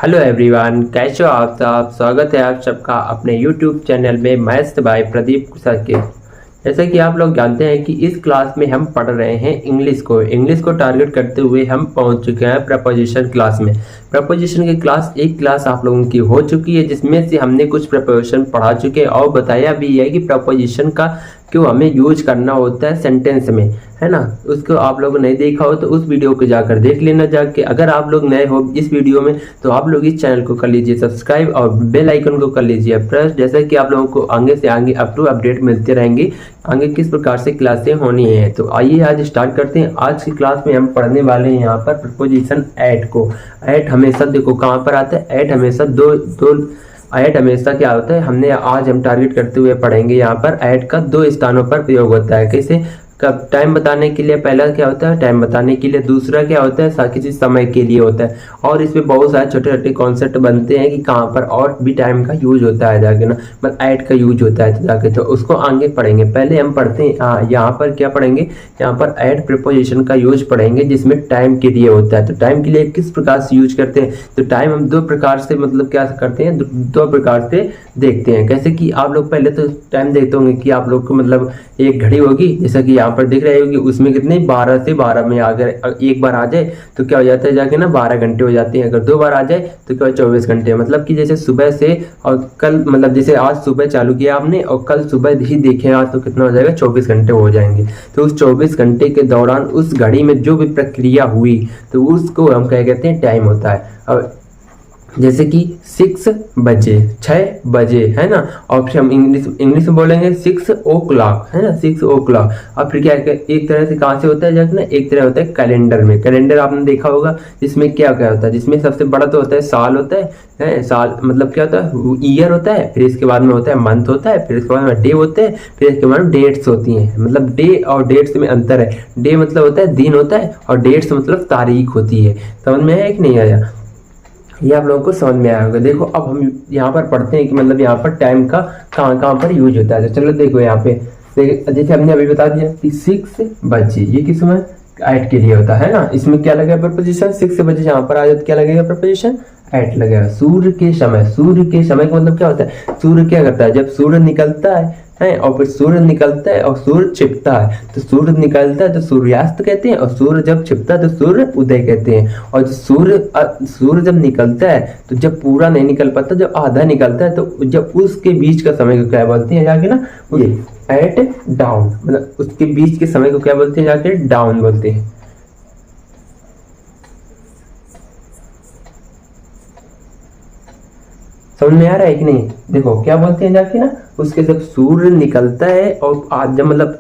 Hello everyone, कैसे हो आप सब। स्वागत है आप सबका अपने यूट्यूब चैनल में मैथ्स बाय प्रदीप सर के। जैसा कि आप लोग जानते हैं कि इस क्लास में हम पढ़ रहे हैं इंग्लिश को टारगेट करते हुए हम पहुंच चुके हैं प्रपोजिशन क्लास में। प्रपोजिशन की क्लास एक क्लास आप लोगों की हो चुकी है, जिसमें से हमने कुछ प्रपोजिशन पढ़ा चुके हैं और बताया भी है कि प्रपोजिशन का क्यों हमें यूज करना होता है सेंटेंस में, है ना। उसको आप लोगों ने नहीं देखा हो तो उस वीडियो को जाकर देख लेना जाके। अगर आप लोग नए हो इस वीडियो में तो आप लोग इस चैनल को कर लीजिए सब्सक्राइब और बेल आइकन को कर लीजिए प्रेस, जैसे कि आप लोगों को आगे से आगे अप टू अपडेट मिलते रहेंगे आगे किस प्रकार से क्लासें होनी है। तो आइए आज स्टार्ट करते हैं। आज की क्लास में हम पढ़ने वाले हैं यहाँ पर प्रपोजिशन एट को। एट हमेशा देखो कहाँ पर आता है, एट हमेशा ऐड हमेशा क्या होता है, हम टारगेट करते हुए पढ़ेंगे। यहाँ पर ऐड का दो स्थानों पर प्रयोग होता है। कैसे, कब टाइम बताने के लिए पहला क्या होता है टाइम बताने के लिए, दूसरा क्या होता है किसी समय के लिए होता है। और इसमें बहुत सारे छोटे छोटे कॉन्सेप्ट बनते हैं कि कहाँ पर और भी टाइम का यूज होता है जाके ना, मतलब ऐड का यूज होता है जाके, तो उसको आगे पढ़ेंगे। पहले हम पढ़ते हैं यहाँ पर क्या पढ़ेंगे, यहाँ पर ऐड प्रीपोजिशन का यूज पढ़ेंगे जिसमें टाइम के लिए होता है। तो टाइम के लिए किस प्रकार से यूज करते हैं, तो टाइम हम दो प्रकार से मतलब क्या करते हैं, दो प्रकार से देखते हैं। कैसे कि आप लोग पहले तो टाइम देखते होंगे कि आप लोग को मतलब एक घड़ी होगी, जैसा कि यहाँ पर दिख रही होगी, उसमें कितने 12 से 12 में अगर एक बार आ जाए तो क्या हो जाता है जाके ना 12 घंटे हो जाते हैं। अगर दो बार आ जाए तो क्या 24 घंटे। मतलब कि जैसे सुबह से और कल, मतलब जैसे आज सुबह चालू किया आपने और कल सुबह ही देखेगा तो कितना हो जाएगा 24 घंटे हो जाएंगे। तो उस 24 घंटे के दौरान उस घड़ी में जो भी प्रक्रिया हुई तो उसको हम क्या कहते हैं टाइम होता है। अब जैसे कि 6 बजे 6 बजे है ना, और फिर हम इंग्लिश में बोलेंगे 6 o'clock है ना, 6 o'clock। अब फिर क्या एक तरह से कहाँ से होता है जैसे ना, एक तरह होता है कैलेंडर में। कैलेंडर आपने देखा होगा जिसमें क्या क्या होता है, जिसमें सबसे बड़ा तो होता है साल होता है साल मतलब क्या होता है ईयर होता है, फिर इसके बाद में होता है मंथ होता है, फिर इसके बाद में डे होते हैं, फिर इसके बाद में डेट्स होती हैं। मतलब डे और डेट्स में अंतर है। डे मतलब होता है दिन होता है और डेट्स मतलब तारीख होती है। समझ में आया कि नहीं आया, ये आप लोगों को समझ में आया होगा। देखो अब हम यहाँ पर पढ़ते हैं कि मतलब यहाँ पर टाइम का कहाँ कहाँ पर यूज होता है। तो चलो देखो यहाँ पे जैसे हमने अभी बता दिया कि 6 बजे, ये किस समय ऐट के लिए होता है ना। इसमें क्या लगेगा प्रपोजिशन 6 बजे, यहाँ पर आ जाए क्या लगेगा प्रपोजिशन ऐट लगेगा। सूर्य के समय, सूर्य के समय का मतलब क्या होता है, सूर्य क्या करता है जब सूर्य निकलता है और फिर सूर्य निकलता है और सूर्य छिपता है। तो सूर्य निकलता है तो सूर्यास्त कहते हैं, और सूर्य जब छिपता है तो सूर्य उदय कहते हैं। और सूर्य जब निकलता है तो जब पूरा नहीं निकल पाता, जब आधा निकलता है तो जब उसके बीच का समय को क्या बोलते हैं जाके ना, ये एट डाउन, मतलब उसके बीच के समय को क्या बोलते हैं जाके डाउन बोलते हैं। समझ में आ रहा है कि नहीं। देखो क्या बोलते हैं जाके ना, उसके जब सूर्य निकलता है और जब मतलब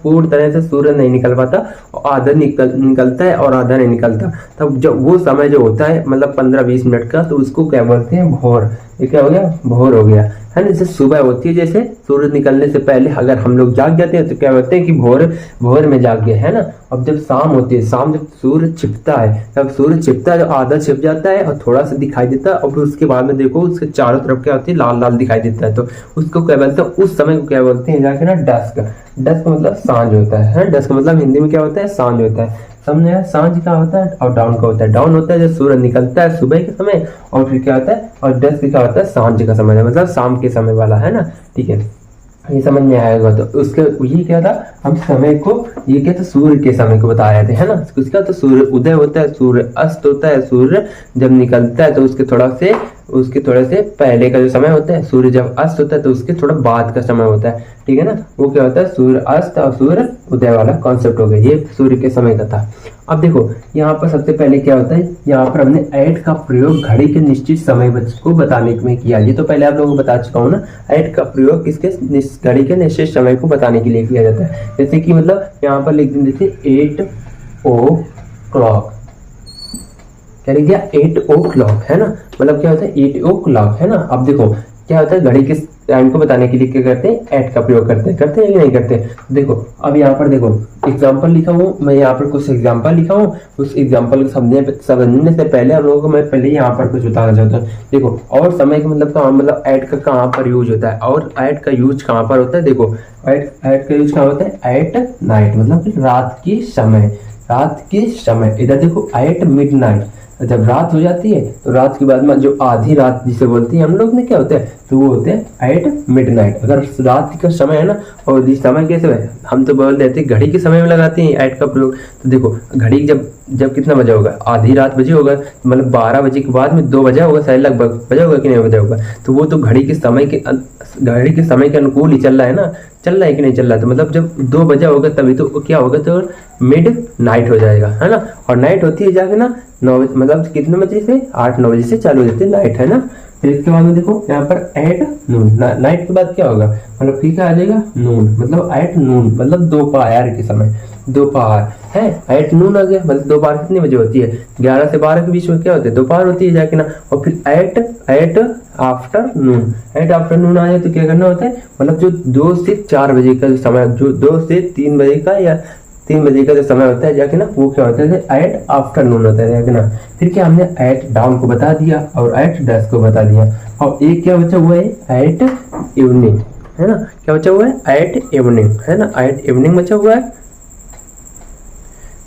पूरी तरह से सूर्य नहीं निकल पाता, आधा निकलता है और आधा नहीं निकलता, तब जब वो समय जो होता है मतलब 15-20 मिनट का, तो उसको क्या बोलते हैं भोर। ये क्या हो गया, भोर हो गया है ना। जैसे सुबह होती है, जैसे सूर्य निकलने से पहले अगर हम लोग जाग जाते हैं तो क्या बोलते हैं कि भोर में जाग गए है ना। अब जब शाम होती है, शाम जब सूर्य छिपता है, तब सूर्य छिपता है जो आधा छिप जाता है और थोड़ा सा दिखाई देता है, और फिर उसके बाद में देखो उसके चारों तरफ क्या होती है लाल लाल दिखाई देता है, तो उसको क्या बोलते हैं, उस समय को क्या बोलते हैं जाके ना डस्क। डस्क मतलब सांझ होता है। डस्क मतलब हिंदी में क्या होता है, सांझ होता है। समझे, सांझ का होता है और डाउन का होता है। डाउन होता है जब सूर्य निकलता है सुबह के समय, और फिर क्या होता है, और डस्क क्या होता है सांझ का समय, मतलब शाम के समय वाला है ना। ठीक है, ये समझ में आएगा। तो उसके ये क्या था, हम समय को ये क्या था सूर्य के समय को बता रहे थे है ना। उसका तो सूर्य उदय होता है, सूर्य अस्त होता है, सूर्य जब निकलता है तो उसके थोड़ा से पहले का जो समय होता है, सूर्य जब अस्त होता है तो उसके थोड़ा बाद का समय होता है। ठीक है ना, वो क्या होता है सूर्य अस्त और सूर्य उदय वाला कॉन्सेप्ट हो गया। ये सूर्य के समय का था। अब देखो यहाँ पर सबसे पहले क्या होता है, यहाँ पर हमने ऐड का प्रयोग घड़ी के निश्चित समय को बताने में किया। ये तो पहले आप लोगों को बता चुका हूँ ना, ऐड का प्रयोग किसके घड़ी के निश्चित समय को बताने के लिए किया जाता है। जैसे कि मतलब यहाँ पर लिख देते 8 o'clock, क्या लिख दिया 8 o'clock है ना, मतलब क्या होता है 8 o'clock है ना। अब देखो क्या होता है, घड़ी के टाइम को बताने के लिए क्या करते हैं, ऐट का प्रयोग करते हैं या नहीं करते। देखो अब यहाँ पर देखो एग्जाम्पल लिखा हूँ मैं, यहाँ पर कुछ एग्जाम्पल लिखा हूँ। उस एग्जाम्पल को समझने से पहले हम लोगों को मैं पहले यहाँ पर कुछ बताना चाहता हूँ। देखो और समय का मतलब कहाँ, मतलब ऐट का कहाँ पर यूज होता है, और ऐट का यूज कहाँ पर होता है। देखो ऐट का यूज कहाँ होता है, एट नाइट, मतलब रात के समय। इधर देखो एट मिडनाइट, जब रात हो जाती है तो रात के बाद में जो आधी रात जिसे बोलते हैं हम लोग में क्या होता है, तो वो होते हैं एट मिडनाइट। अगर रात का समय है ना, और ये समय कैसे है, हम तो बोल देते हैं घड़ी के समय में लगाते हैं एट का प्रयोग। तो देखो घड़ी जब कितना बजा होगा, आधी रात बजे होगा, मतलब 12 बजे के बाद में 2 बजा होगा शायद, लगभग बजा होगा कि नहीं बजा होगा, तो वो तो घड़ी के समय के अनुकूल ही चल रहा है ना, चल रहा है कि नहीं चल रहा है। तो मतलब जब 2 बजा होगा तभी तो क्या होगा, तो मिड नाइट हो जाएगा, है ना। और नाइट होती है जाके ना 9 बजे, मतलब कितने बजे से 8-9 बजे से चालू हो जाती है नाइट, है ना। फिर इसके बाद में देखो यहाँ पर एट नून, नाइट के बाद क्या होगा, मतलब फिर क्या आ जाएगा नून, मतलब एट नून मतलब दोपहर के समय, दोपहर है एट नून आ गया। मतलब दोपहर कितने बजे होती है, 11 से 12 के बीच में क्या होती है, दोपहर होती है जाके ना। और फिर एट आफ्टर नून, एट आफ्टर नून आ जाए तो क्या करना होता है, मतलब जो 2 से 4 बजे का समय, जो 2 से 3 बजे का या 3 बजे का जो समय होता है जाके ना, वो क्या होता है एट आफ्टरनून होता है जाके ना। फिर क्या हमने एट डाउन को बता दिया और एट डस्क को बता दिया, और एक क्या बचा हुआ है एट इवनिंग, है ना। क्या बचा हुआ है एट इवनिंग, है ना, एट इवनिंग बचा हुआ है।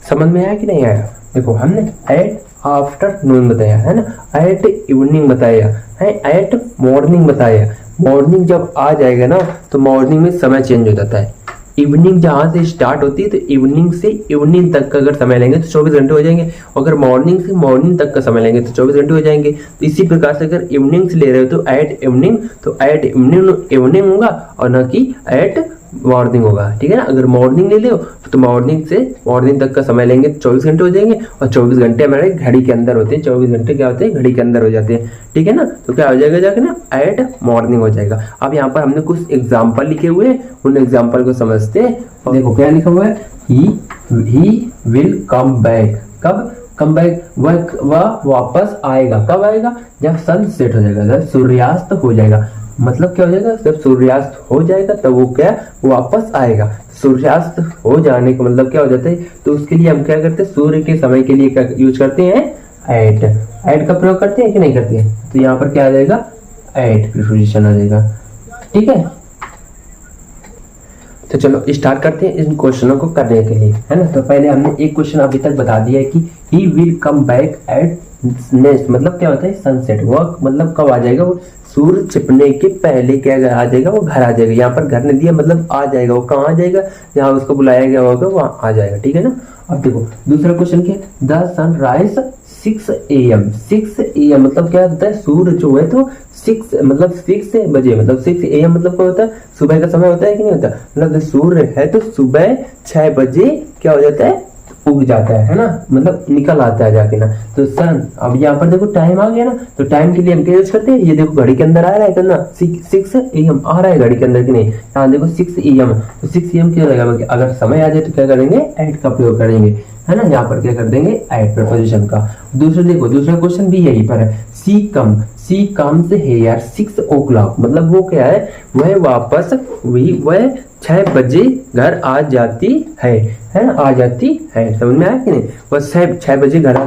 समझ में आया कि नहीं आया, देखो हमने एट आफ्टरनून बताया, है ना, एट इवनिंग बताया है, एट मॉर्निंग बताया। मॉर्निंग जब आ जाएगा ना तो मॉर्निंग में समय चेंज हो जाता है। इवनिंग जहां से स्टार्ट होती है तो इवनिंग से इवनिंग तक का अगर समय लेंगे तो 24 घंटे हो जाएंगे, अगर मॉर्निंग से मॉर्निंग तक का समय लेंगे तो 24 घंटे हो जाएंगे। तो इसी प्रकार से अगर इवनिंग से ले रहे हो तो एट इवनिंग, तो एट इवनिंग होगा और ना कि एट मॉर्निंग होगा, ठीक है ना। अगर मॉर्निंग ले लो तो मॉर्निंग से मॉर्निंग तक का समय लेंगे तो 24 घंटे हो जाएंगे, और 24 घंटे हमारे घड़ी के अंदर होते हैं, 24 घंटे क्या होते हैं घड़ी के अंदर हो जाते हैं, ठीक है ना। तो क्या हो जाएगा जाके ना एट मॉर्निंग हो जाएगा। अब यहाँ पर हमने कुछ एग्जाम्पल लिखे हुए हैं, उन एग्जाम्पल को समझते हैं। और देखो क्या लिखा हुआ है, ही विल कम बैक। कब कम बैक, वह वापस आएगा। कब आएगा, जब सन सेट हो जाएगा, जब सूर्यास्त हो जाएगा। मतलब क्या हो जाएगा, जब सूर्यास्त हो जाएगा तब वो क्या वापस आएगा। सूर्यास्त हो जाने का मतलब क्या हो जाता है, तो उसके लिए हम क्या करते हैं, सूर्य के समय के लिए क्या यूज करते हैं, एट का प्रयोग करते हैं कि नहीं करते हैं। तो यहाँ पर क्या आ जाएगा, एट प्रीपोजिशन आ जाएगा, ठीक है। तो चलो स्टार्ट करते हैं इन क्वेश्चनों को करने के लिए, है ना। तो पहले हमने एक क्वेश्चन अभी तक बता दिया है कि he will come back at next, मतलब क्या होता है सनसेट। वह मतलब कब आ जाएगा, वो सूर्य छिपने के पहले क्या आ जाएगा, वो घर आ जाएगा। यहाँ पर घर ने दिया मतलब आ जाएगा, वो कहाँ आ जाएगा, जहाँ उसको बुलाया गया होगा वहाँ आ जाएगा, ठीक है ना। अब देखो दूसरा क्वेश्चन क्या है, the sun rise 6 AM। 6 AM मतलब क्या होता है, सूर्य जो है तो 6 मतलब 6 बजे, मतलब 6 AM मतलब क्या होता है, सुबह का समय होता है कि नहीं होता। मतलब सूर्य है तो सुबह 6 बजे क्या हो जाता है, उग जाता है ना, मतलब निकल आता है जाके ना। तो सन, अब यहाँ पर देखो टाइम आ गया ना, तो टाइम के लिए हम क्या यूज करते हैं, ये देखो घड़ी के अंदर आ रहा है ना 6 AM आ रहा है घड़ी के अंदर कि नहीं। यहाँ देखो 6 AM, तो 6 AM क्या लगेगा, अगर समय आ जाए तो क्या करेंगे, एट का प्रयोग करेंगे, है ना। यहाँ पर क्या कर देंगे, एट प्रपोजिशन का। दूसरा क्वेश्चन भी यही पर है, सी कम्स हियर 6 o'clock। मतलब वो क्या है, वह वापस वह 6 बजे घर आ जाती है ना, आ जाती है। समझ में आया कि नहीं, वह 6 बजे घर आ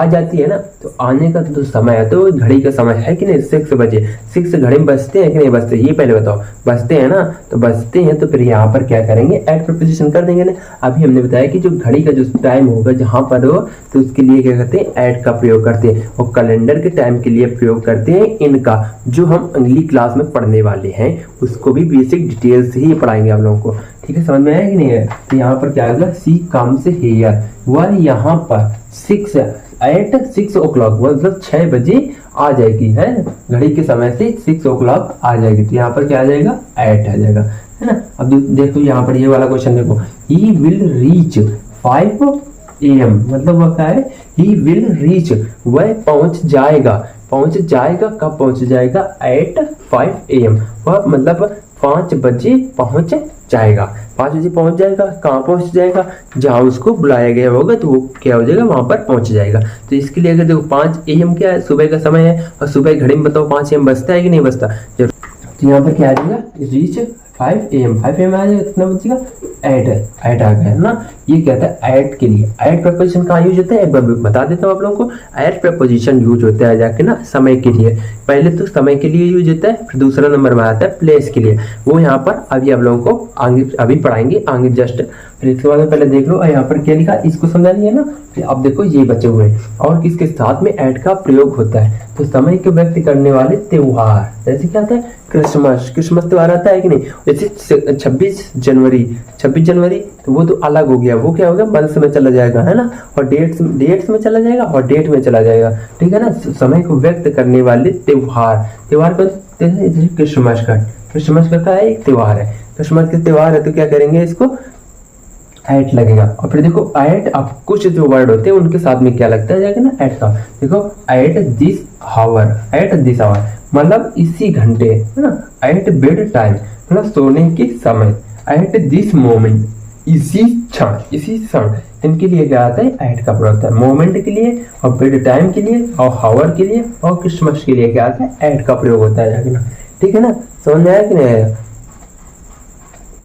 जाती है ना। तो आने का तो समय है, तो घड़ी का समय है कि नहीं, 6 बजे। 6 घड़ी में बजते हैं कि नहीं बजते, ये पहले बताओ। बजते हैं ना, तो बजते हैं तो फिर यहाँ पर क्या करेंगे, एट प्रपोजिशन कर देंगे ना। अभी हमने बताया कि जो घड़ी का जो टाइम होगा जहां पर हो, तो उसके लिए क्या करते हैं, एट का प्रयोग करते हैं। और कैलेंडर के टाइम के लिए प्रयोग करते हैं इनका, जो हम अगली क्लास में पढ़ने वाले हैं उसको भी बेसिक डिटेल से ही पढ़ाएंगे आप लोगों को, ठीक है। समझ में आया कि नहीं है। तो यहाँ पर क्या होगा, सी कम्स हियर, वह यहाँ पर 6 o'clock मतलब 6 बजे आ जाएगी, है घड़ी के समय से 6 o'clock आ जाएगी। तो यहाँ पर क्या आ जाएगा, एट आ जाएगा, है ना। अब देखो यहाँ पर ये वाला क्वेश्चन देखो, ही विल रीच 5 AM। मतलब वह क्या है, ही विल रीच, वह पहुंच जाएगा कब पहुंच जाएगा, एट 5 AM। वह मतलब 5 बजे पहुंच जाएगा, 5 बजे पहुंच जाएगा। कहाँ पहुंच जाएगा, जहां उसको बुलाया गया होगा तो वो क्या हो जाएगा, वहां पर पहुंच जाएगा। तो इसके लिए अगर देखो 5 AM क्या है, सुबह का समय है, और सुबह घड़ी में बताओ 5 AM बजता है कि नहीं बजता। तो यहाँ पर क्या आ जाएगा, रीच 5 AM आ जाएगा, कितना बजेगा, एट आ गया ना। ये कहता है एट के लिए, एट प्रपोजिशन कहाँ यूज होता है, एक बार बता देता हूँ आप लोगों को। एट प्रपोजिशन यूज होता है जाके ना समय के लिए, पहले तो समय के लिए यूज होता है, फिर दूसरा नंबर में आता है प्लेस के लिए। वो यहाँ पर अभी आप लोगों को आगे अभी पढ़ाएंगे, आगे जस्ट फिर इसके बाद में पहले देख लो और यहाँ पर क्या लिखा, इसको समझा लिया ना। फिर अब देखो ये बचे हुए और किसके साथ में एट का प्रयोग होता है, तो समय को व्यक्त करने वाले त्योहार, जैसे क्या आता है क्रिसमस, क्रिसमस त्योहार आता है कि नहीं। जैसे 26 जनवरी तो वो तो अलग हो गया, वो क्या हो गया मंथ में चला जाएगा, है ना, और डेट्स में चला जाएगा और डेट में चला जाएगा, ठीक है ना। समय को व्यक्त करने वाले त्योहार, त्योहार को क्रिसमस का है एक त्योहार है, क्रिसमस के त्योहार है तो क्या करेंगे, इसको एट लगेगा। और फिर देखो एट, अब कुछ जो वर्ड होते हैं उनके साथ में क्या लगता है जाएगा ना एट का। देखो एट दिस आवर मतलब इसी घंटे, है ना। एट बेड टाइम मतलब सोने के समय। एट दिस मोमेंट इसी क्षण इनके लिए क्या आता है एट का प्रयोग होता है। मोमेंट के लिए और बेड टाइम के लिए और हावर के लिए और क्रिसमस के लिए क्या आता है एट का प्रयोग होता है, ठीक है ना। समझ में आया कि नहीं आया।